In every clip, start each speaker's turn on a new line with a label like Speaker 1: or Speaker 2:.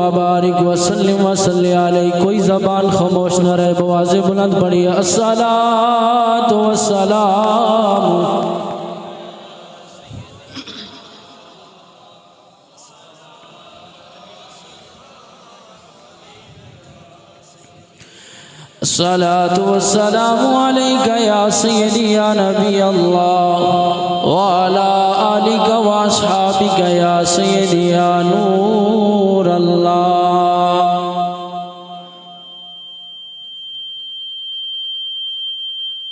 Speaker 1: वबारिक वसल्लम वसल्लि अलैहि। कोई ज़बान खामोश न रहे, बवाज़े बुलंद पढ़िए अस्सलातु वस्सलाम। अस्सलातु वस्सलामु अलैका या सय्यदी या नबी अल्लाह व अला आलिका व अस्हाबिका या सय्यदी या नूर अल्लाह।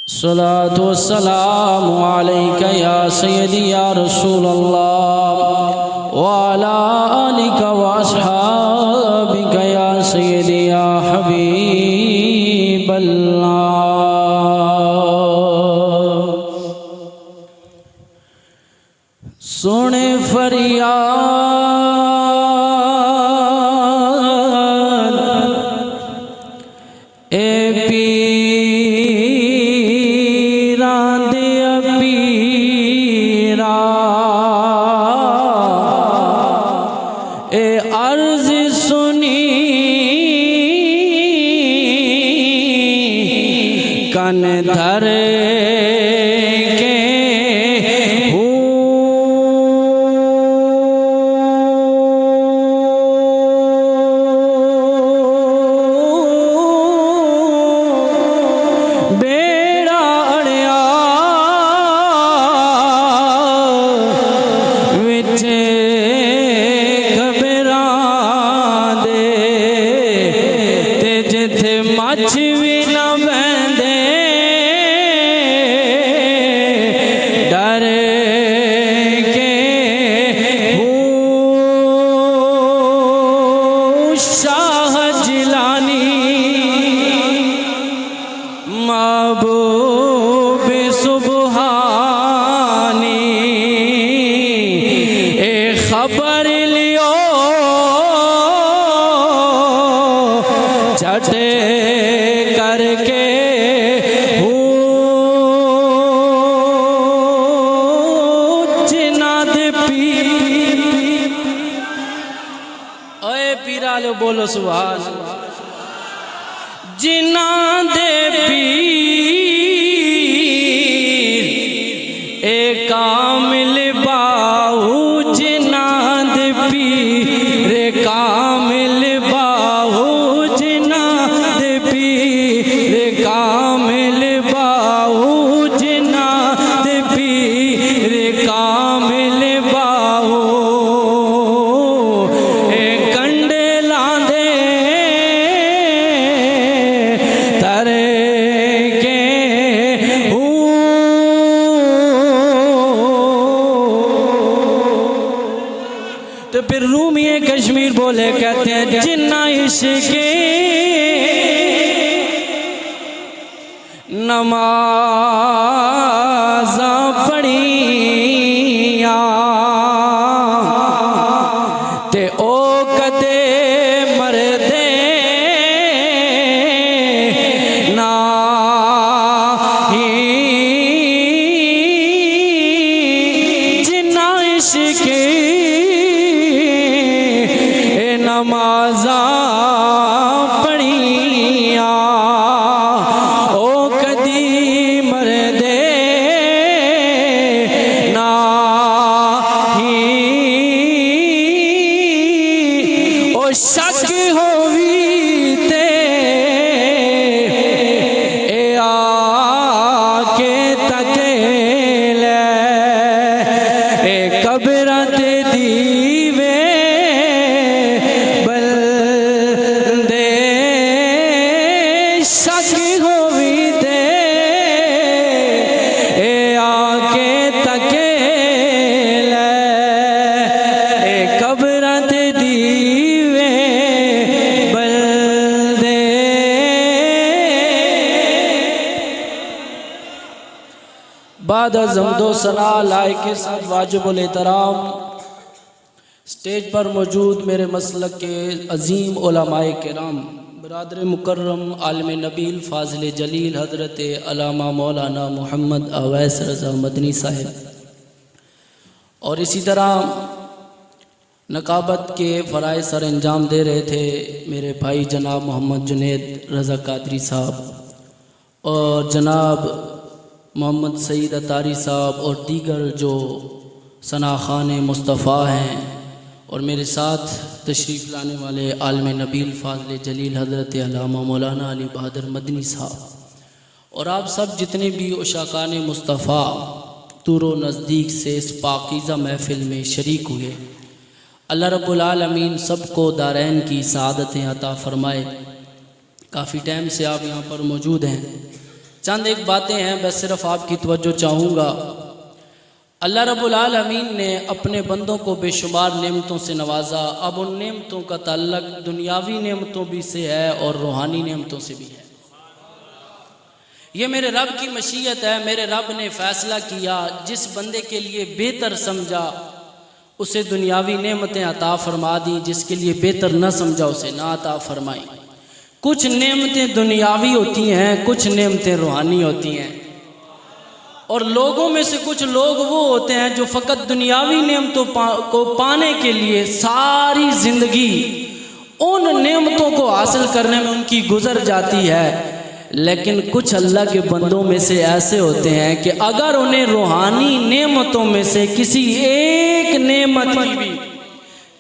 Speaker 1: अस्सलातु वस्सलामु अलैका या सय्यदी या रसूल अल्लाह व अला आलिका व अस्हाबिका या सय्यदी या हबीब सुने फरियाद ए पीरां दे पीरा ए अर्ज सुनी कन धर बोलो सुभान जिन्ना दे पीर ए कामिल बाहू जिन्ना दे पीर ए कामिल बाहू जिन्ना दे पीर ए कामिल बाहू जिन्ना दे पीर ए कामिल बाहू तो फिर रूमी कश्मीर बोले, कहते हैं जिन्ना इश्क़ नमाज़ा पढ़िया ते ओ कदे मरदे नाही, जिन्ना इश्क़ नमाज़ा पढ़िया ओ कदी मरदे नाही, ओ शक होवी ते ए आके तकेले ए कब्रां ते दीवे शक होवी दे ए आके तकेले ए कब्रां ते दीवे बलदे। बाद ज़मदो सना लायक के साथ वाजिबुल एहतराम स्टेज पर मौजूद मेरे मसलक के अजीम उलमाए किराम, बरादर मुकर्रम आलिम नबील फाजिल जलील हज़रत अल्लामा मौलाना मोहम्मद अवैस रज़ा मदनी साहिब, और इसी तरह नकाबत के फ़राइज़ सर अंजाम दे रहे थे मेरे भाई जनाब मोहम्मद जुनैद रज़ा कादरी साहब और जनाब मोहम्मद सईद अतारी साहब और दीगर जो सनाखान मुस्तफ़ा हैं, और मेरे साथ तशरीफ़ लाने वाले आलिम नबील फाज़िल जलील हज़रत अल्लामा मौलाना अली बहादुर मदनी साहब, और आप सब जितने भी उशाकान मुस्तफ़ा दूर व नज़दीक से इस पाकीज़ा महफ़िल में शरीक हुए, अल्लाह रब्बुल आलमीन सबको दारैन की सआदतें अता फ़रमाए। काफ़ी टाइम से आप यहाँ पर मौजूद हैं। चंद एक बातें हैं, बस सिर्फ़ आपकी तवज्जो चाहूँगा। अल्लाह रब्बुल आलमीन ने अपने बंदों को बेशुमार नेमतों से नवाजा। अब उन नेमतों का ताल्लुक दुनियावी नेमतों भी से है और रूहानी नेमतों से भी है। ये मेरे रब की मशीयत है। मेरे रब ने फ़ैसला किया, जिस बंदे के लिए बेहतर समझा उसे दुनियावी नेमतें अता फरमा दी, जिसके लिए बेहतर न समझा उसे ना अता फरमाई। कुछ नेमतें दुनियावी होती हैं, कुछ नेमतें रूहानी होती हैं। और लोगों में से कुछ लोग वो होते हैं जो फ़कत दुनियावी नेमतों को पाने के लिए सारी ज़िंदगी उन नेमतों को हासिल करने में उनकी गुजर जाती है। लेकिन कुछ अल्लाह के बंदों में से ऐसे होते हैं कि अगर उन्हें रूहानी नेमतों में से किसी एक नेमत की भी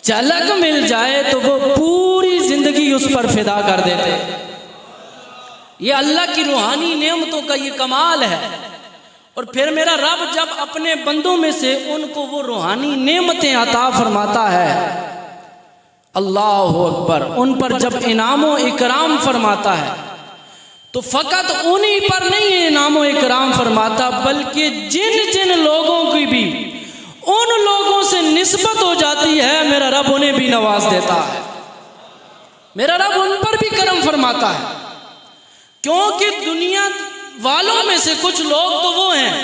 Speaker 1: झलक मिल जाए तो वो पूरी ज़िंदगी उस पर फिदा कर देते हैं। ये अल्लाह की रूहानी नेमतों का ये कमाल है। और फिर मेरा रब जब अपने बंदों में से उनको वो रूहानी नेमतें अता फरमाता है, अल्लाह अकबर, उन पर जब इनामो इकराम फरमाता है तो फ़कत उन्हीं पर नहीं इनामो इकराम फरमाता, बल्कि जिन जिन लोगों की भी उन लोगों से निस्बत हो जाती है, मेरा रब उन्हें भी नवाज देता है। मेरा रब उन पर भी करम फरमाता है, क्योंकि दुनिया वालों में से कुछ लोग तो वो हैं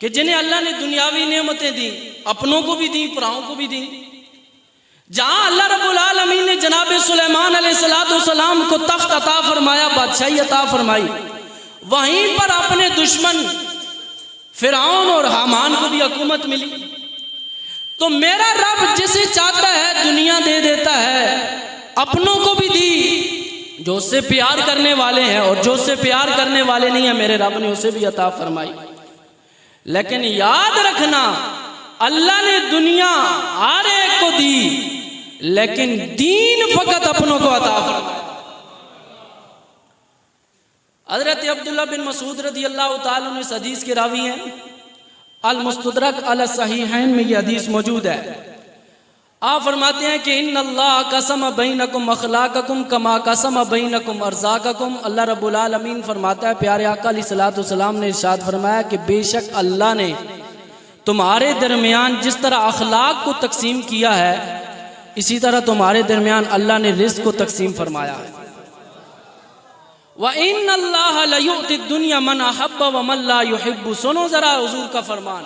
Speaker 1: कि जिन्हें अल्लाह ने दुनियावी नेमतें दी, अपनों को भी दी, पराओं को भी दी। जहां अल्लाह रब्बुल आलमीन ने जनाब सुलेमान अलैहिस्सलाम को तख्त अता फरमाया, बादशाही अता फरमाई, वहीं पर अपने दुश्मन फिरौन और हामान को भी हुकूमत मिली। तो मेरा रब जिसे चाहता है दुनिया दे देता है, अपनों को भी दी जो उससे प्यार करने वाले हैं, और जो उससे प्यार करने वाले नहीं है मेरे रब ने उसे भी अता फरमाई। लेकिन याद रखना, अल्लाह ने दुनिया हर एक को दी, लेकिन दीन फकत अपनों को अता फरमाया। हज़रत अब्दुल्लाह बिन मसूद रज़ी अल्लाह ताला अन्हु इस हदीस के रावी हैं। अल मुस्तदरक अल सहीहैन में ये हदीस मौजूद है। आप फरमाते हैं कि इन्नल्लाह कसम बैनकुम अखलाककुम कमा कसम बैनकुम अर्ज़ाककुम। अल्लाह रब्बुल आलमीन फरमाता है, प्यारे आका अलैहिस्सलातु वस्सलाम ने इरशाद फरमाया कि बेशक अल्लाह ने तुम्हारे दरमियान जिस तरह अखलाक को तकसीम किया है, इसी तरह तुम्हारे दरमियान अल्लाह ने रिज़्क़ को तकसीम फरमाया है। व इन्नल्लाह ला युअति दुनिया मन अहब्ब व मन ला युहिब्बु। सुनो जरा हुजूर का फरमान,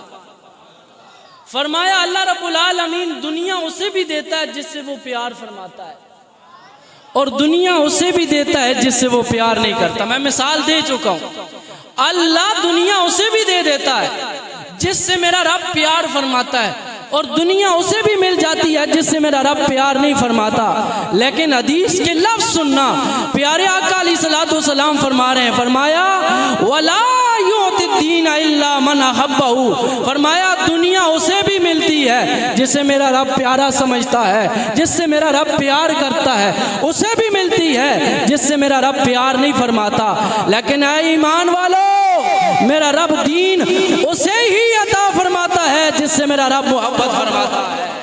Speaker 1: फरमाया अल्लाह रब्बुल आलमीन दुनिया उसे भी देता है जिससे वो प्यार फरमाता है, और दुनिया उसे भी देता है जिससे वो प्यार नहीं करता। मैं मिसाल दे चुका हूँ, अल्लाह दुनिया उसे भी दे देता है जिससे मेरा रब प्यार फरमाता है, और दुनिया उसे भी मिल जाती है जिससे मेरा रब प्यार नहीं फरमाता। लेकिन हदीस के लफ्ज़ सुनना, प्यारे आका अलैहिस्सलातु वस्सलाम फरमा रहे हैं, फरमाया वला युअति दीन इल्ला मन अहब्बहु। फरमाया दुनिया उसे भी मिलती है जिसे मेरा रब प्यारा समझता है, जिससे मेरा रब प्यार करता है, उसे भी मिलती है जिससे मेरा रब प्यार नहीं फरमाता। लेकिन ऐ ईमान वालों, मेरा रब दीन उसे ही अता फरमाता है जिससे मेरा रब मोहब्बत फरमाता है।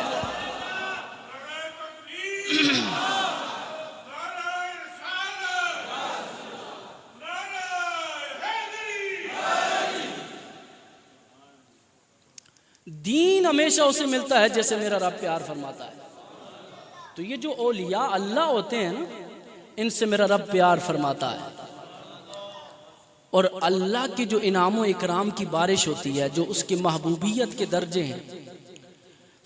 Speaker 1: दीन हमेशा उसे मिलता है जैसे मेरा रब प्यार फरमाता है। तो ये जो औलिया अल्लाह होते हैं ना, इनसे मेरा रब प्यार फरमाता है। और अल्लाह के जो इनाम इकराम की बारिश होती है, जो उसकी महबूबियत के दर्जे हैं,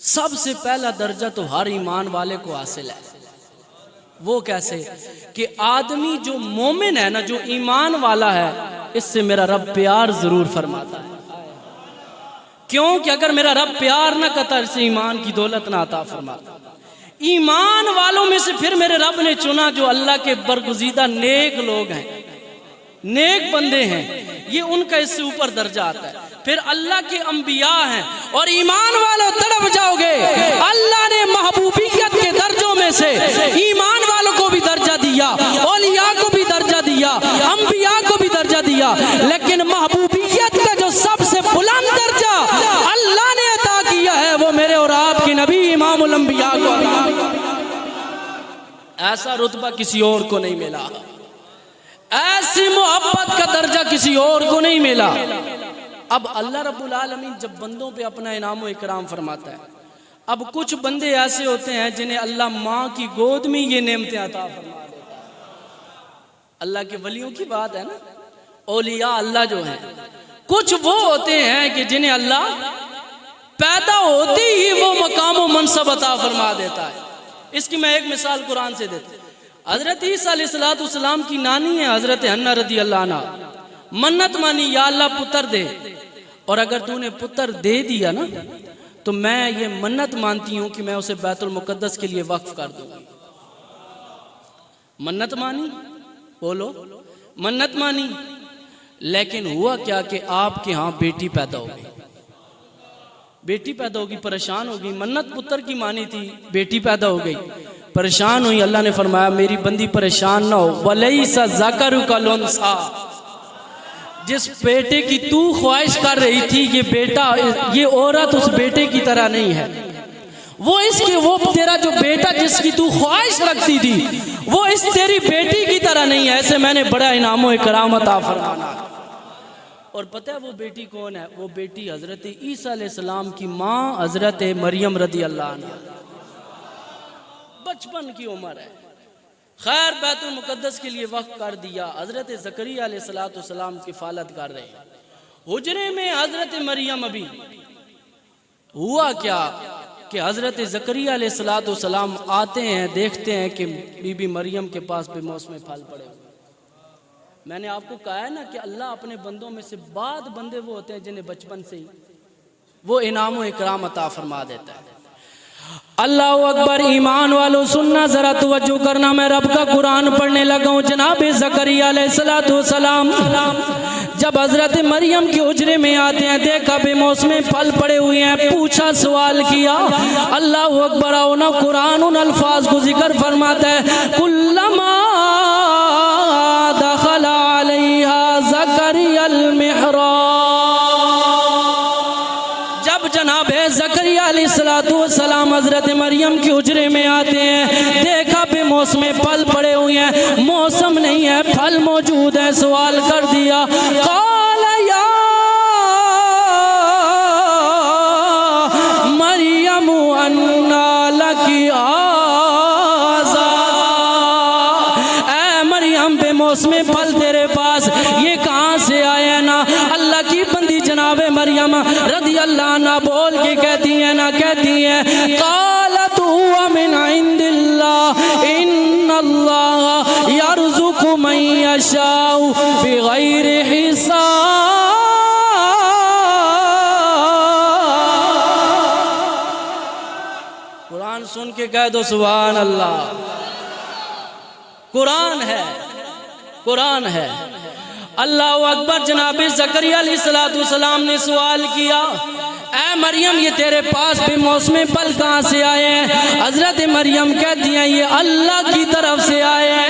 Speaker 1: सबसे पहला दर्जा तो हर ईमान वाले को हासिल है। वो कैसे कि आदमी जो मोमिन है ना, जो ईमान वाला है, इससे मेरा रब प्यार जरूर फरमाता है। क्यों कि अगर मेरा रब प्यार ना करता, इससे ईमान की दौलत ना अता फरमाता। ईमान वालों में से फिर मेरे रब ने चुना जो अल्लाह के बरगुज़ीदा नेक लोग हैं, नेक बंदे हैं, ये उनका इससे ऊपर दर्जा आता है। फिर अल्लाह के अंबिया हैं, और ईमान वालों तड़प जाओगे, अल्लाह ने महबूबियत के दर्जों में से ईमान वालों को भी दर्जा दिया, औलिया को भी दर्जा दिया, अंबिया को भी दर्जा दिया। लेकिन महबूबियत का जो सबसे बुलंद दर्जा अल्लाह ने अता किया है, वो मेरे और आपके नबी इमामुल अंबिया को अता किया। ऐसा रुतबा किसी और को नहीं मिला, ऐसी मोहब्बत का दर्जा किसी और को नहीं मिला। अब अल्लाह रब्बुल आलमीन जब बंदों पे अपना इनाम व इकराम फरमाता है, अब कुछ बंदे ऐसे होते हैं जिन्हें अल्लाह माँ की गोद में ये नेमतें अता फरमा देता है। अल्लाह के वलियों की बात है ना, औलिया अल्लाह जो हैं, कुछ वो होते हैं कि जिन्हें अल्लाह पैदा होते ही वो मकाम व मनसब अता फरमा देता है। इसकी मैं एक मिसाल कुरान से देता हूं। हजरत ईसा अलैहिस्सलाम की नानी है हजरत हन्ना रदी अल्लाह अन्हा, मन्नत मानी, या अल्लाह पुत्र दे, और अगर तूने पुत्र दे दिया ना तो मैं ये मन्नत मानती हूं कि मैं उसे बैतुल मुकद्दस के लिए वक्फ कर दूंगी। मन्नत मानी, बोलो मन्नत मानी। लेकिन हुआ क्या कि आपके यहाँ बेटी पैदा हो गई, बेटी पैदा होगी, परेशान होगी। मन्नत पुत्र की मानी थी, बेटी पैदा हो गई, परेशान हुई। अल्लाह ने फरमाया मेरी बंदी परेशान ना हो, वलैसा ज़करु कल उन्सा, जिस बेटे की तू ख्वाहिश कर रही थी ये बेटा, ये औरत उस बेटे की तरह नहीं है। वो तेरा जो बेटा जिसकी तू ख्वाहिश रखती थी, वो इस तेरी बेटी की तरह नहीं है। ऐसे मैंने बड़ा इनाम इकराम अता फरमाना। और पता है वो बेटी कौन है? वो बेटी हजरत ईसा अलैहिस्सलाम की माँ हजरत मरियम रदी अल्लाह अन्हा, बचपन की उम्र है। खैर बैतुल मुकद्दस के लिए वक्फ कर दिया। हजरत ज़करिया अलैहिस्सलाम किफ़ालत कर रहे हैं हुजरे में हजरत मरियम। अभी हुआ क्या कि हजरत ज़करिया अलैहिस्सलाम आते हैं, देखते हैं कि बीबी मरियम के पास बेमौसमे फल पड़े हुए। मैंने आपको कहा है ना कि अल्लाह अपने बंदों में से बाद बंदे वो होते हैं जिन्हें बचपन से ही वो इनाम व इकराम अता फरमा देता है। अल्लाह अकबर। ईमान वालों सुनना जरा, तवज्जो करना। मैं रब का कुरान पढ़ने लगा हूँ। जनाब ज़करिया अलैहिस्सलाम जब हजरत मरियम के हुजरे में आते हैं, देखा बेमौसमे फल पड़े हुए हैं, पूछा, सवाल किया। अल्लाह अकबर। आओ ना, कुरान उन अल्फाज को जिक्र फरमाता है, कुल्लमा दखला अलैहा ज़करिया जब जनाब ज़करिया अलैहिस्सलाम हजरत मरियम के हुजरे में आते हैं, देखा बेमौसमे फल पड़े हुए हैं, मौसम नहीं है, फल मौजूद है। सवाल कर दिया, क़ाल या आमिना कहती है क़ालत हुवा मिन इंदिल्लाह इन्नल्लाह यर्ज़ुक़ु मन यशाउ बिग़ैरि हिसाब। कुरान सुन के कह दो सुभान अल्लाह। कुरान है, कुरान है। अल्लाह अकबर। जनाब ज़करिया अलैहिस्सलाम ने सवाल किया, ऐ मरियम ये तेरे पास भी मौसम पल कहाँ से आए हैं? हजरत मरियम कहती हैं ये अल्लाह की तरफ से आए हैं,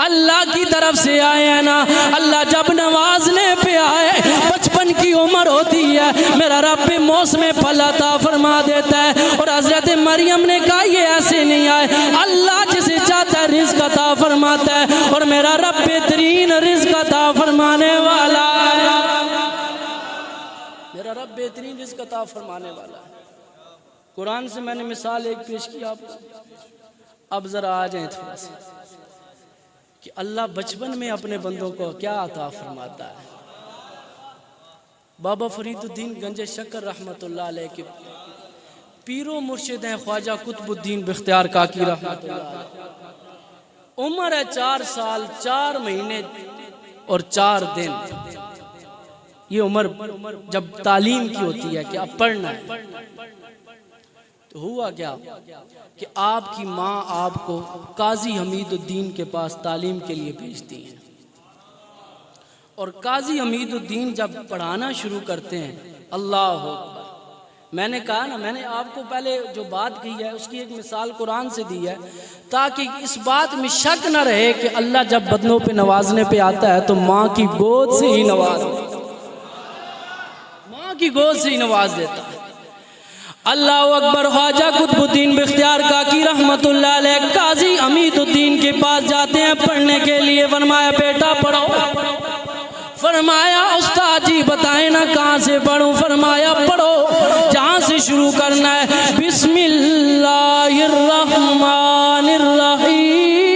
Speaker 1: अल्लाह की तरफ से आए हैं ना। अल्लाह जब नवाजने पे आए, बचपन की उम्र होती है, मेरा रब भी मौसम फल अता फरमा देता है। और हजरत मरियम ने कहा ये ऐसे नहीं आए, अल्लाह जिसे चाहता है रिज़्क़ अता फरमाता है और मेरा रब बेहतरीन रिज़्क़ अता फरमाने वाला है। मेरा रब बेहतरीन रिज़्क़ अता फरमाने वाला है। कुरान से मैंने मिसाल एक पेश की आपको। अब जरा आ जाए थोड़ा सा कि अल्लाह बचपन में अपने बंदों को क्या अता फरमाता है। बाबा फरीदुद्दीन गंज शक्कर रहमतुल्लाह अलैह के पीरो मुर्शिद हैं ख्वाजा कुतुबुद्दीन बख्तियार काकी रहमतुल्लाह अलैह। उम्र है 4 साल 4 महीने और 4 दिन। ये उम्र जब तालीम की होती है कि अब पढ़ना है। तो हुआ क्या कि आपकी माँ आपको काजी हमीदुद्दीन के पास तालीम के लिए भेजती हैं। और काजी हमीदुद्दीन जब पढ़ाना शुरू करते हैं, अल्लाह अकबर। मैंने कहा ना, मैंने आपको पहले जो बात की है उसकी एक मिसाल कुरान से दी है ताकि इस बात में शक न रहे कि अल्लाह जब बंदों पे नवाजने पे आता है तो माँ की गोद से ही नवाज, माँ की गोद से ही नवाज देता है। अल्लाह अकबर। ख्वाजा कुतुबुद्दीन बख्तियार काकी रहमतुल्लाह अलैह काजी हमीदुद्दीन के पास जाते हैं पढ़ने के लिए। फरमाया बेटा पढ़ो। फरमाया उस्ताद जी बताए ना कहाँ से पढ़ूं? फरमाया पढ़ो जहाँ से शुरू करना है, बिस्मिल्लाहिर रहमानिर रहीम।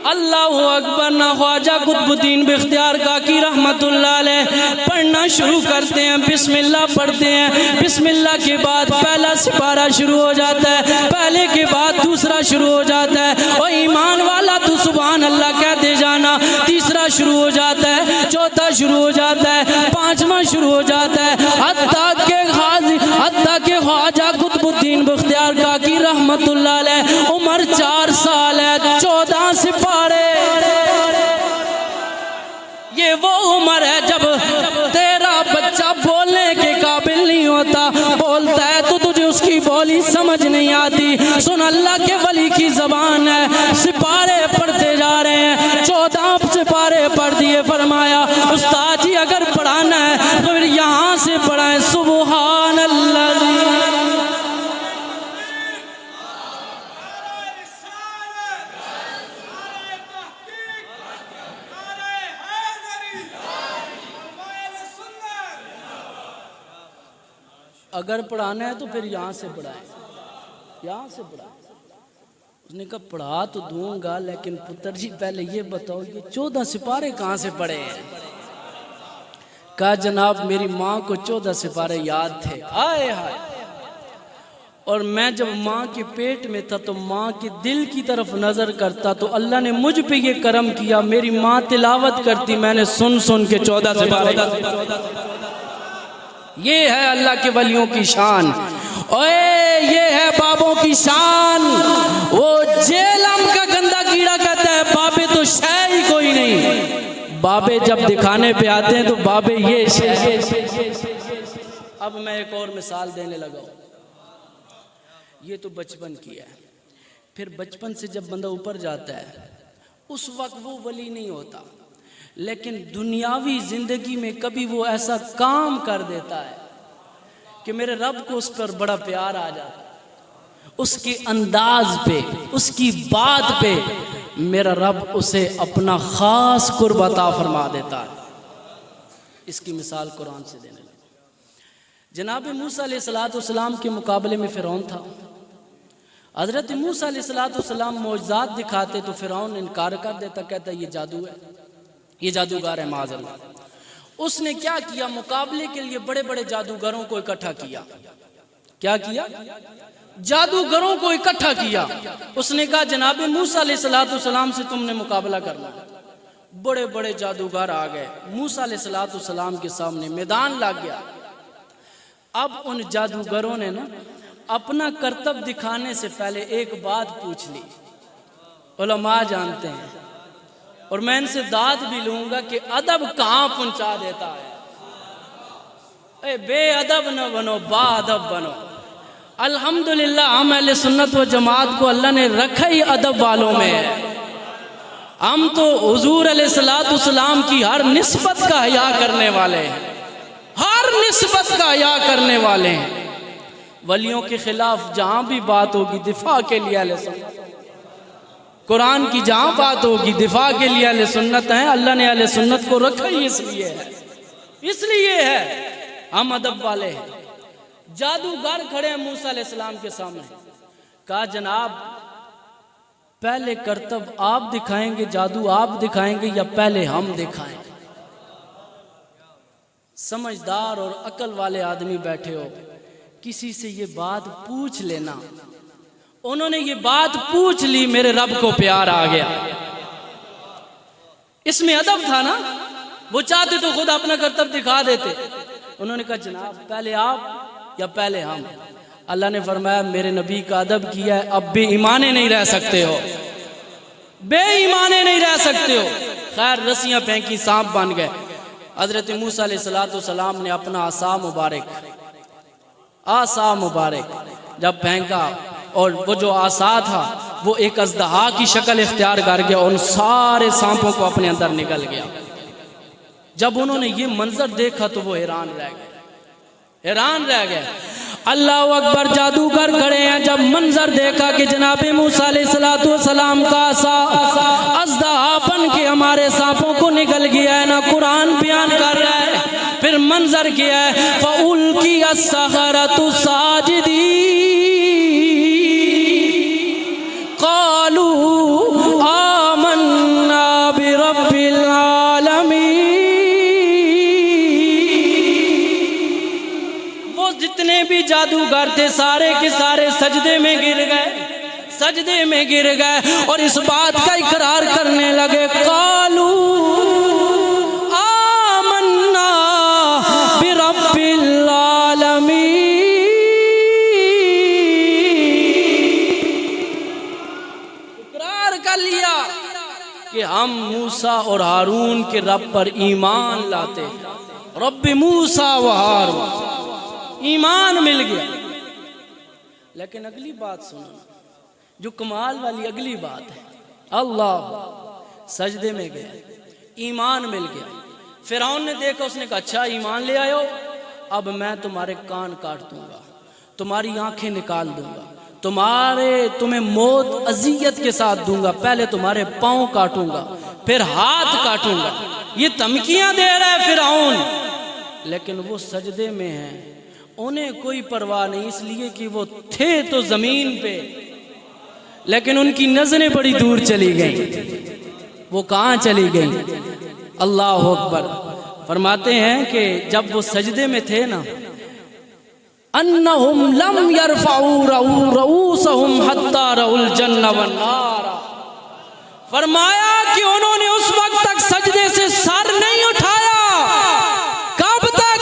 Speaker 1: अल्लाहु अकबर। ना ख्वाजा कुतुबुद्दीन बख्तियार काकी रहमतुल्लाह अलैह पढ़ना शुरू करते हैं, बिस्मिल्लाह पढ़ते हैं। बिस्मिल्लाह के बाद पहला सिपारा शुरू हो जाता है, पहले के बाद दूसरा शुरू हो जाता है। और ईमान वाला तो सुभान अल्लाह कहते जाना। तीसरा शुरू हो जाता है, चौथा शुरू हो जाता है, पांचवा शुरू हो जाता है। हत्ता के ख्वाजा कुतुबुद्दीन बख्तियार काकी रहमतुल्लाह अलैह उम्र 4 साल है, 14 सिपारे। ये वो उम्र है जब तेरा बच्चा बोलने के काबिल नहीं होता, बोलता है तो तुझे उसकी बोली समझ नहीं आती। सुन अल्लाह के वली की ज़बान है। सिपारे पढ़ते जा रहे हैं, 14 सिपारे पढ़ दिए। फरमाया उस्ताद जी अगर पढ़ाना है तो फिर यहाँ से पढ़ाएं, सुबहान अल्लाह। अगर पढ़ाना है तो फिर यहाँ से पढ़ाएं, यहाँ से पढ़ाएं। उसने कहा पढ़ा तो दूंगा लेकिन पुत्र जी पहले ये बताओ ये 14 सिपारे कहाँ से पढ़े हैं? कहा जनाब मेरी माँ को 14 सिपारे याद थे। आए हाय। और मैं जब माँ के पेट में था तो माँ के दिल की तरफ नजर करता तो अल्लाह ने मुझ पे ये करम किया, मेरी माँ तिलावत करती, मैंने सुन सुन के 14 सिपारे। ये है अल्लाह के वलियों की शान। ओए ये है बाबों की शान। वो जेलम का गंदा कीड़ा कहता है बाबे तो शय ही कोई नहीं। बाबे जब दिखाने पे आते हैं तो बाबे ये शय। अब मैं एक और मिसाल देने लगा। ये तो बचपन की है। फिर बचपन से जब बंदा ऊपर जाता है उस वक्त वो वली नहीं होता, लेकिन दुनियावी जिंदगी में कभी वो ऐसा काम कर देता है कि मेरे रब को उस पर बड़ा प्यार आ जाता है। उसके अंदाज पे, उसकी बात पे मेरा रब उसे अपना खास कुर्ब अता फरमा देता है। इसकी मिसाल कुरान से देने लगा। जनाब मूसा अलैहिस्सलाम के मुकाबले में फिरौन था। हजरत मूसा अलैहिस्सलाम मौजज़ात दिखाते तो फिरौन इनकार कर देता, कहता ये जादू है, ये जादूगर है माज़अल्लाह। उसने क्या किया, मुकाबले के लिए बड़े बड़े जादूगरों को इकट्ठा किया। क्या किया? जादूगरों को इकट्ठा किया। उसने कहा जनाब मूसा अलैहिस्सलाम से तुमने मुकाबला करना। बड़े बड़े जादूगर आ गए, मूसा अलैहिस्सलाम के सामने मैदान लग गया। अब उन जादूगरों ने ना अपना करतब दिखाने से पहले एक बात पूछ ली। उलमा जानते हैं, और मैं इनसे दाद भी लूंगा कि अदब कहां पहुंचा देता है। बेअदब न बनो, बाअदब बनो। अल्हम्दुलिल्लाह हम अहले सुन्नत व जमात को अल्लाह ने रखा ही अदब वालों में है। हम तो हुजूर अलैहिस्सलाम की हर निस्बत का हया करने वाले हैं, हर निस्बत का हया करने वाले हैं। वलियों के खिलाफ जहां भी बात होगी दिफा के लिए अहले सुन्नत, कुरान की जहां बात होगी दिफा के लिए अहले सुन्नत हैं। अल्लाह ने अहले सुन्नत को रखा ही इसलिए है हम अदब वाले हैं। जादूगर खड़े हैं मूसा अलैहिस्सलाम के सामने। कहा जनाब पहले करतब आप दिखाएंगे, जादू आप दिखाएंगे या पहले हम दिखाएं? समझदार और अकल वाले आदमी बैठे हो, किसी से ये बात पूछ लेना। उन्होंने ये बात पूछ ली, मेरे रब को प्यार आ गया। इसमें अदब था ना, वो चाहते तो खुद अपना करतब दिखा देते। उन्होंने कहा जनाब पहले आप या पहले हम? अल्लाह ने फरमाया मेरे नबी का अदब किया है, अब बेईमाने नहीं रह सकते हो, बेईमाने नहीं रह सकते हो। खैर रस्सियां फेंकी, सांप बन गए। हजरत मूसा अलैहिस्सलाम ने अपना आसा मुबारक जब फेंका, और वो जो आसा था वो एक अज़दहा की शक्ल इख्तियार कर गया, उन सारे सांपों को अपने अंदर निकल गया। जब उन्होंने ये मंजर देखा तो वो हैरान रह गए। अल्लाह अकबर, जादूगर खड़े हैं। जब मंजर देखा कि जनाब मूसा अलैहिस्सलाम का आसा अज़दहा बन के हमारे सांपों को निकल गया है ना, कुरान बयान कर रहा है। फिर मंजर किया है फउल्की अस्सहरतु साजिदी क़ालू आमन्ना बिरब्बिल आलमीन। वो जितने भी जादूगर थे सारे के सारे सजदे में गिर गए और इस बात का इकरार करने लगे, क़ालू आमन्ना बिरब्बिल आलमीन। इकरार कर लिया कि हम मूसा और हारून के रब पर ईमान लाते। रब्बी मूसा व हारून, ईमान मिल गया। लेकिन अगली बात सुनो, जो कमाल वाली अगली बात है। अल्लाह सजदे में गए, ईमान मिल गया। फिरौन ने देखा, उसने कहा अच्छा ईमान ले आयो, अब मैं तुम्हारे कान काट दूंगा, तुम्हारी आंखें निकाल दूंगा, तुम्हें मौत अजियत के साथ दूंगा, पहले तुम्हारे पांव काटूंगा फिर हाथ काटूंगा। ये धमकियां दे रहा है फिरौन। लेकिन वो सजदे में हैं, उन्हें कोई परवाह नहीं, इसलिए कि वो थे तो जमीन पे, लेकिन उनकी नजरें बड़ी दूर चली गई। वो कहां चली गई? अल्लाह अकबर। फरमाते हैं कि जब वो सजदे में थे ना, अन्नहुम लम यरफऊ रऊसहुम हत्ता रउल जन्नह वन नार। फरमाया कि उन्होंने उस वक्त तक सजदे से सर नहीं उठाया। कब तक?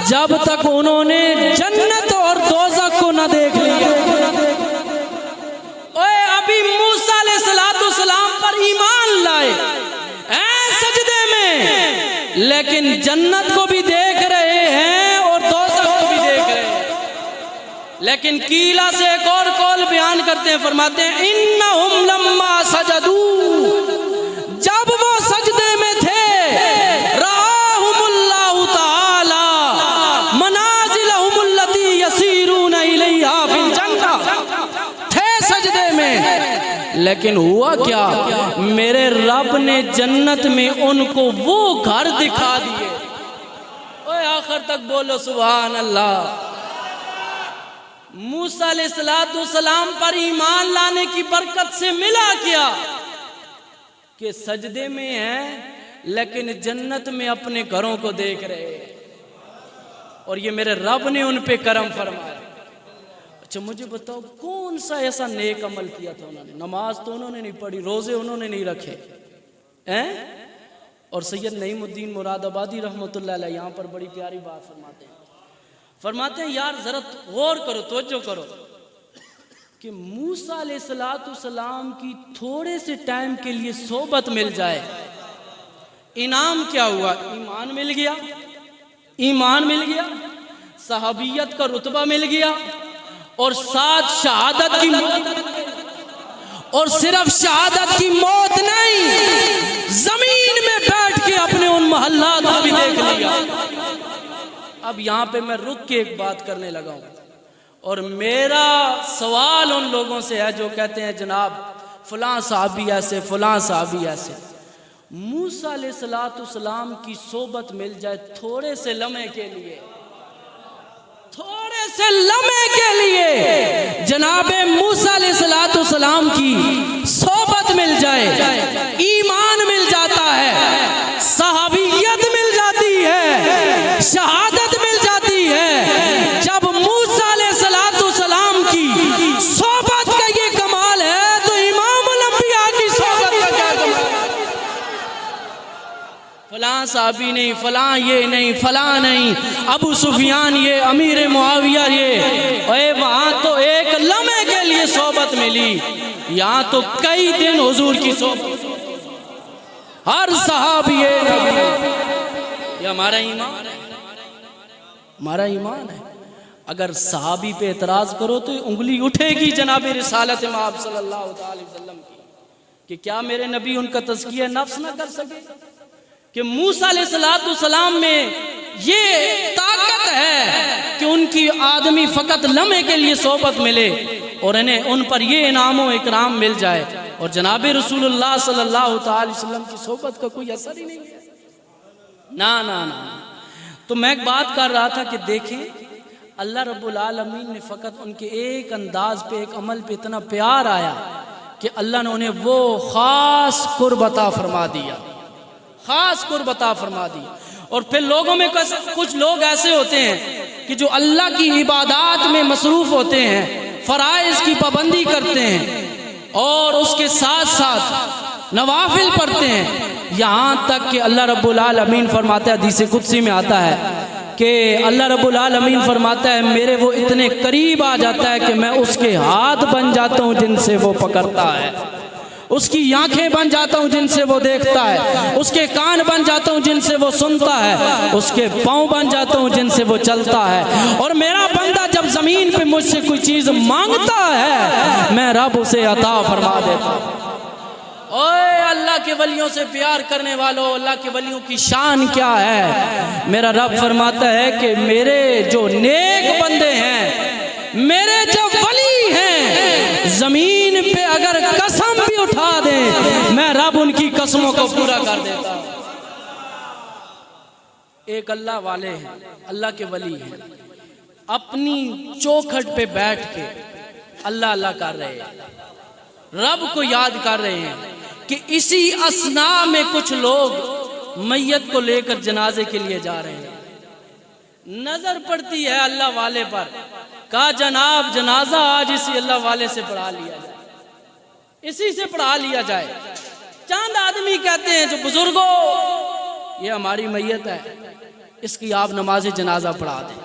Speaker 1: जब तक उन्होंने जन्नत और दोज़ख को न देख लिया। ओए अभी मूसा अलैहिस्सलाम पर ईमान लाए सजदे में, लेकिन जन्नत को भी देख रहे हैं और दोज़ख को भी देख रहे हैं। लेकिन कीला से एक और कौल बयान करते हैं, फरमाते हैं इन्नहुम लम्मा सजदू, जब वो सजदे में थे, राहुमुल्लाहु ताला मनाजिलहुमुल्लती यसीरून इलैहा फिल जन्नह, थे सजदे में। लेकिन हुआ क्या? मेरे रब ने जन्नत में उनको वो घर दिखा दिए। ओए आखिर तक बोलो सुभान अल्लाह। मूसा अलैहिस्सलाम पर ईमान लाने की बरकत से मिला क्या कि सजदे में हैं, लेकिन जन्नत में अपने घरों को देख रहे हैं, और ये मेरे रब ने उन पे करम फरमाया। अच्छा मुझे बताओ कौन सा ऐसा नेक अमल किया था उन्होंने? नमाज तो उन्होंने नहीं पढ़ी, रोजे उन्होंने नहीं रखे हैं। और सैयद नईमुद्दीन मुरादाबादी रहमतुल्लाह अलैह यहाँ पर बड़ी प्यारी बात फरमाते हैं यार जरा गौर करो, तवज्जो करो कि मूसा अलैहिस्सलाम की थोड़े से टाइम के लिए सोबत मिल जाए, इनाम क्या हुआ? ईमान मिल गया, ईमान मिल गया, सहाबियत का रुतबा मिल गया, और साथ शहादत की मौत। और सिर्फ शहादत की मौत नहीं, जमीन में बैठ के अपने उन मोहल्लात को भी देख लिया। अब यहाँ पे मैं रुक के एक बात करने लगा हूँ, और मेरा सवाल उन लोगों से है जो कहते हैं जनाब फलां साहबी ऐसे, फलां साहबी ऐसे। मूसा अलैहिस्सलाम की सोबत मिल जाए थोड़े से लम्हे के लिए, थोड़े से लम्हे के लिए जनाबे मूसा अलैहिस्सलाम की सोबत मिल जाए, ईमान मिल जाता है, सहाबियत मिल जाती है, शहादत मिल जाती है। जब मूसा अलैहिस्सलाम की सोबत का ये कमाल है तो इमाम अल-अंबिया की सोबत का क्या कमाल? फलां साहबी नहीं, फलां ये नहीं, फलां नहीं, अबू सुफियान ये, अमीर मुआविया ये, वहां तो एक लम्हे के लिए सोबत मिली, यहाँ तो कई दिन हुजूर की सोबत, हर साहबी ये हमारा ईमान है, हमारा ईमान है। अगर सहाबी पे एतराज करो तो उंगली उठेगी जनाब रिसालत मआब सल्लल्लाहु अलैहि वसल्लम की, कि क्या मेरे नबी उनका तज़किया नफ्स ना कर सके? कि मूसा अलैहिस्सलाम में ये ताकत है कि उनकी आदमी फकत लम्हे के लिए सोबत मिले और इन्हें उन पर ये इनाम व इकराम मिल जाए, और जनाब रसूलुल्लाह सल्लल्लाहु अलैहि वसल्लम की सोबत का कोई असर ही नहीं है। ना ना ना। तो मैं एक बात कर रहा था कि देखिए अल्लाह रब्बुल आलमीन ने फ़कत उनके एक अंदाज पे, एक अमल पे इतना प्यार आया कि अल्लाह ने उन्हें वो ख़ास कुर्ब अता फरमा दिया, ख़ास कुर्ब अता फरमा दी। और फिर लोगों में कुछ लोग ऐसे होते हैं कि जो अल्लाह की इबादत में मसरूफ़ होते हैं, फ़राइज़ की पाबंदी करते हैं और उसके साथ साथ नवाफिल पढ़ते हैं, यहाँ तक कि अल्लाह रब्बुल आलमीन फरमाता है, हदीस कुदसी में आता है कि अल्लाह रब्बुल आलमीन फरमाता है मेरे वो इतने करीब आ जाता है कि मैं उसके हाथ बन जाता हूँ जिनसे वो पकड़ता है, उसकी आंखें बन जाता हूँ जिनसे वो देखता है, उसके कान बन जाता हूँ जिनसे वो सुनता है, उसके पाँव बन जाता हूँ जिनसे वो चलता है। और मेरा बंदा जब ज़मीन पे मुझसे कोई चीज़ मांगता है मैं रब उसे अता फरमा देता हूँ। ओए अल्लाह के वलियों से प्यार करने वालों, अल्लाह के वलियों की शान क्या है? मेरा रब फरमाता है कि मेरे जो नेक बंदे हैं, मेरे जो वली हैं, जमीन पे अगर कसम भी उठा दें मैं रब उनकी कसमों को पूरा कर देता हूं। एक अल्लाह वाले हैं, अल्लाह के वली हैं, अपनी चौखट पे बैठ के अल्लाह अल्लाह कर रहे हैं, रब को याद कर रहे हैं कि इसी असना में कुछ लोग मैयत को लेकर जनाजे के लिए जा रहे हैं। नजर पड़ती है अल्लाह वाले पर, कहा जनाब जनाजा आज इसी अल्लाह वाले से पढ़ा लिया जाए, इसी से पढ़ा लिया जाए। चंद आदमी कहते हैं जो बुजुर्गों ये हमारी मैयत है, इसकी आप नमाज जनाजा पढ़ा दें।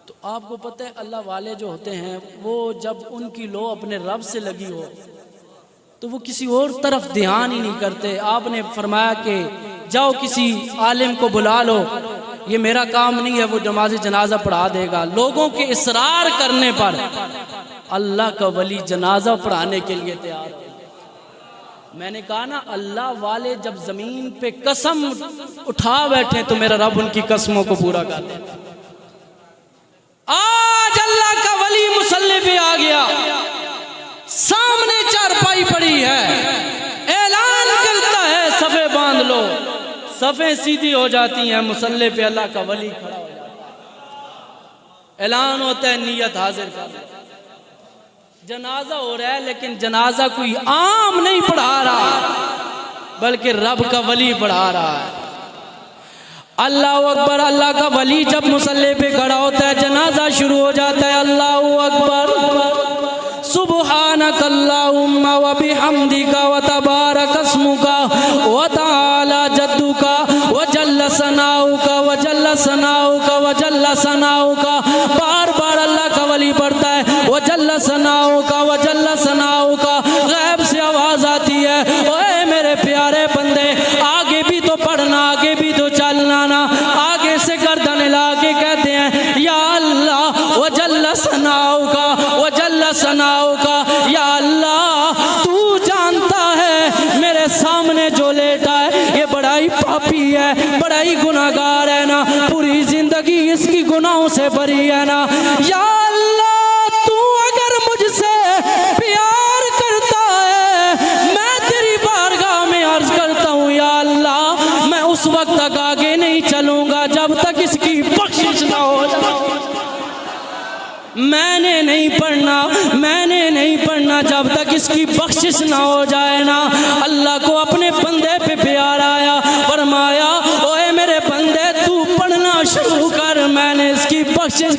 Speaker 1: तो आपको पता है अल्लाह वाले जो होते हैं वो जब उनकी लो अपने रब से लगी हो तो वो किसी और तरफ ध्यान ही नहीं करते। आपने फरमाया कि जाओ किसी आलिम को बुला लो, ये मेरा काम नहीं है, वो नमाज जनाजा पढ़ा देगा। लोगों के इसरार करने पर अल्लाह का वली जनाजा पढ़ाने के लिए तैयार हो। मैंने कहा ना अल्लाह वाले जब जमीन पे कसम उठा बैठे तो मेरा रब उनकी कसमों को पूरा कर देता। आज अल्लाह का वली मुसल्ले पे आ गया, सामने चारपाई पड़ी है, ऐलान करता है सफे बांध लो, सफे सीधी हो जाती हैं, मुसल्ले पे अल्लाह का वली खड़ा हो जाता है, ऐलान होता है नियत हाजिर कर, जनाजा हो रहा है लेकिन जनाजा कोई आम नहीं पढ़ा रहा, बल्कि रब का वली पढ़ा रहा है। अल्लाह अकबर। अल्लाह का वली जब मुसल्ले पे खड़ा होता है, जनाजा शुरू हो जाता है। अल्लाह अकबर। सुब्हानकल्लाहुम्मा व बिहम्दिका व तबारक अस्मुका व तआला जद्दुका व जल्ल सनाउका व जल्ल सनाउका व जल्ल सनाउका। बार बार अल्लाह का वली पढ़ता है, व जल्ल सनाउका व जल्ल सनाउका। गैब से आवाज आती है, ओए मेरे प्यारे बंदे, आगे भी तो पढ़ना, आगे भी तो चलना ना। आगे से गर्दन हिला के कहते हैं, या अल्लाह व जल्ल सनाउका व जल्ल सनाउका। या अल्लाह, तू जानता है मेरे सामने जो लेटा है ये बड़ा ही पापी है, बड़ा ही गुनाहगार है ना, पूरी जिंदगी इसकी गुनाहों से भरी है ना। या अल्लाह, तू अगर मुझसे प्यार करता है, मैं तेरी बारगाह में अर्ज करता हूँ, या अल्लाह, मैं उस वक्त तक आगे नहीं चलूंगा जब तक इसकी बख्शिश ना हो जाए। मैंने नहीं पढ़ना जब तक इसकी बख्शिश ना हो जाए ना। अल्लाह को अपने बंदे पे प्यार आया, फरमाया, ओए मेरे बंदे, तू पढ़ना शुरू कर, मैंने इसकी बख्शिश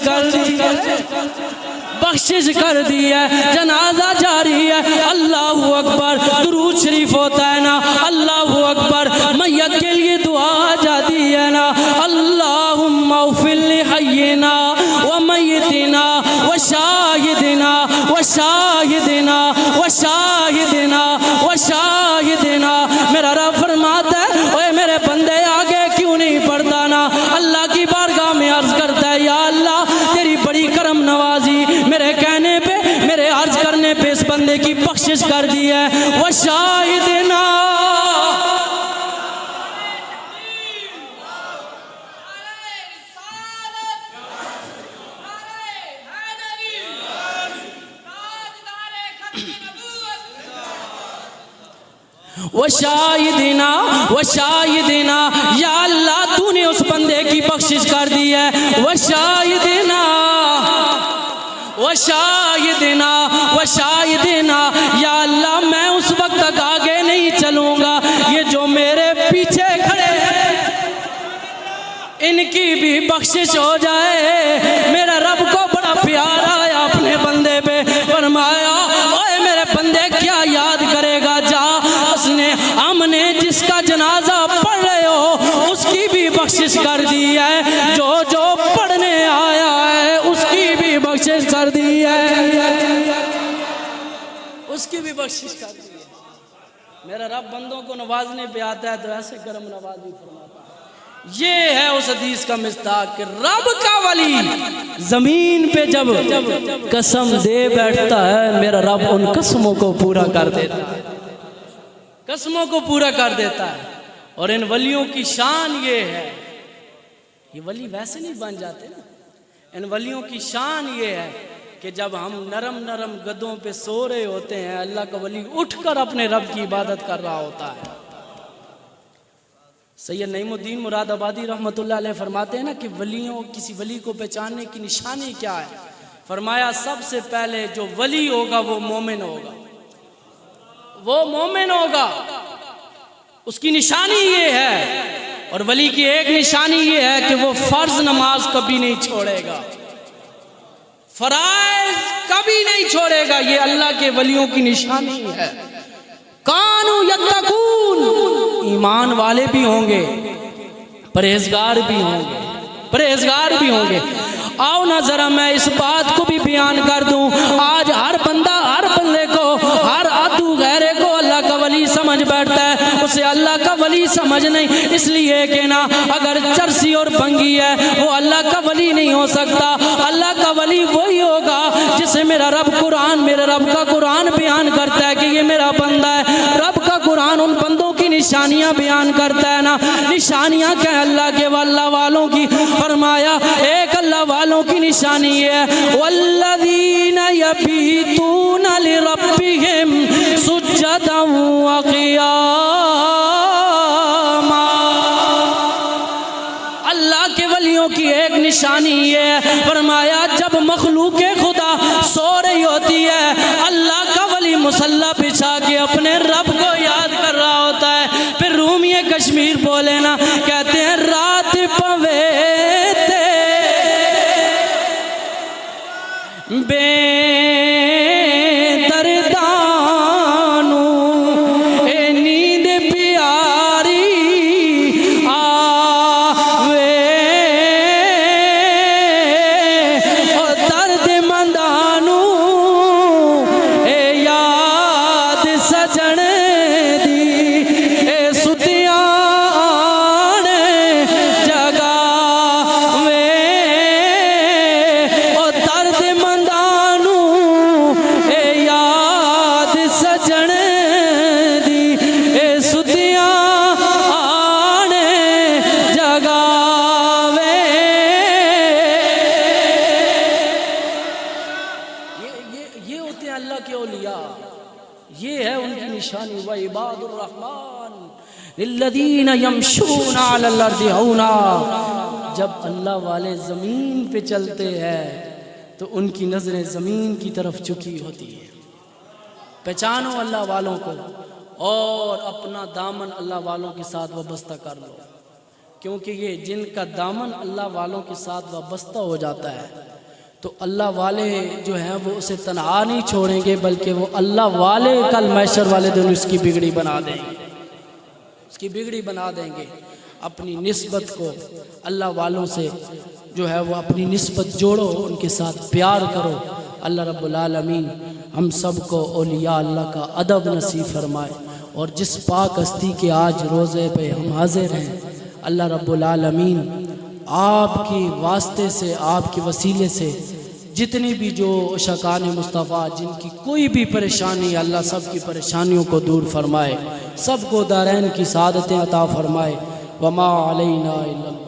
Speaker 1: कर दी है। जनाजा जारी है। अल्लाहु अकबर। दुरूद शरीफ होता है ना, अल्लाहु अकबर। मैयत के लिए दुआ आ जाती है ना, अल्लाहुम्मा उफ़िर लि हय्यिना व मय्यितिना व शाहिदिना व शाहिदिना व शाहिदिना व शाहिदिना। मेरा रब फरमाता है, ओए मेरे बंदे, आगे क्यों नहीं पढ़ता ना। अल्लाह की बारगाह में अर्ज करता है, या अल्लाह, तेरी बड़ी करम नवाजी, मेरे कहने पे, मेरे अर्ज करने पे इस बंदे की बख्शिश कर दी है। वो शाहिदना। वो शाहिदना, वो शाहिदना। या अल्लाह, तूने उस बंदे की बख्शिश कर दी है। वो शाहिदना, वो शाहिदना, वो शाहिदना। या अल्लाह, मैं उस वक्त तक आगे नहीं चलूंगा, ये जो मेरे पीछे खड़े हैं इनकी भी बख्शिश हो जाए। मेरा रब को बड़ा प्यार आया अपने बंदे पे, फरमाया, ओए मेरे बंदे, क्या याद करेगा, जा, उसने, हमने जिसका जनाजा पढ़ रहे हो उसकी भी बख्शिश कर दी है। जो जो पढ़ने आया है उसकी भी बख्शिश कर दी है, उसकी भी बख्शिश कर दी है। मेरा रब बंदों को नवाजने पे आता है तो ऐसे करम नवाजी फरमाता है। ये है उस हदीस का मिस्ताक कि रब का वली जमीन पे जब कसम दे बैठता है, मेरा रब उन कसमों को पूरा कर देता है, कसमों को पूरा कर देता है। और इन वलियों की शान ये है, ये वली वैसे नहीं बन जाते ना। इन वलियों की शान ये है कि जब हम नरम नरम गद्दों पे सो रहे होते हैं, अल्लाह का वली उठकर अपने रब की इबादत कर रहा होता है। सैयद नईमुद्दीन मुरादाबादी रहमतुल्लाह अलैह फरमाते हैं ना कि वलियों, किसी वली को पहचानने की निशानी क्या है। फरमाया, सबसे पहले जो वली होगा वो मोमिन होगा, वो मोमिन होगा, उसकी निशानी ये है। और वली की एक निशानी ये है कि वो फर्ज नमाज कभी नहीं छोड़ेगा, फराइज कभी नहीं छोड़ेगा। ये अल्लाह के वलियों की निशानी है। कानू यत्तकून, ईमान वाले भी होंगे, परहेजगार भी होंगे, परहेजगार भी होंगे। आओ ना जरा मैं इस बात को भी बयान कर दूं। आज हर बंदा, हर बंदे को, हर आदू गैरे को अल्लाह का वली समझ बैठता है, उसे अल्लाह का वली समझ नहीं। इसलिए कि ना, अगर चरसी और भंगी है वो अल्लाह का वली नहीं हो सकता। अल्लाह का वली वही होगा जिसे मेरा रब कुरान, मेरे रब का कुरान बयान करता है कि ये मेरा बंदा है। रब का कुरान उन बंदों की निशानियां बयान करता है ना। निशानियां क्या है अल्लाह के अल्लाह वालों की? फरमाया, एक अल्लाह वालों की निशानी है, वल्लज़ीना यबीतूना लिरब्बिहिम सुज्जदन व क़ियामा। अल्लाह के वलियों की एक निशानी है, फरमाया जब मखलूक खुदा सो रही होती है, अल्लाह का वली मुसल्ला बिछा के अपने रब को याद कर रहा होता है। बेदर्दानू ए नींद प्यारी आवे ओ दर्द मंदानू ए याद सजन दी ए सुतिया अल्लाह के औलिया, ये है उनकी निशानी। व इबादुर रहमान लिल्लज़ीना यमशूना अलल अर्दि हौना। जब अल्लाह वाले ज़मीन पे चलते हैं तो उनकी नज़रें ज़मीन की तरफ झुकी होती है। पहचानो अल्लाह वालों को और अपना दामन अल्लाह वालों के साथ वाबस्ता कर लो, क्योंकि ये जिनका दामन अल्लाह वालों के साथ वाबस्ता हो जाता है तो अल्लाह वाले जो हैं वो उसे तन्हा नहीं छोड़ेंगे, बल्कि वो अल्लाह वाले कल महशर वाले दिन उसकी बिगड़ी बना देंगे, उसकी बिगड़ी बना देंगे। अपनी निस्बत को अल्लाह वालों से जो है वो अपनी निस्बत जोड़ो, उनके साथ प्यार करो। अल्लाह रब्बुल आलमीन हम सब को औलिया अल्लाह का अदब नसीब फरमाए। और जिस पाक हस्ती के आज रोज़े पे हम हाजिर हैं, अल्लाह रब्बुल आलमीन आपके वास्ते से, आपके वसीले से जितनी भी जो शकान मुस्तफ़ा जिनकी कोई भी परेशानी, अल्लाह सब की परेशानियों को दूर फरमाए, सबको दारैन की सादतें अता फरमाए। वमा अलैना इल्लल्लाह।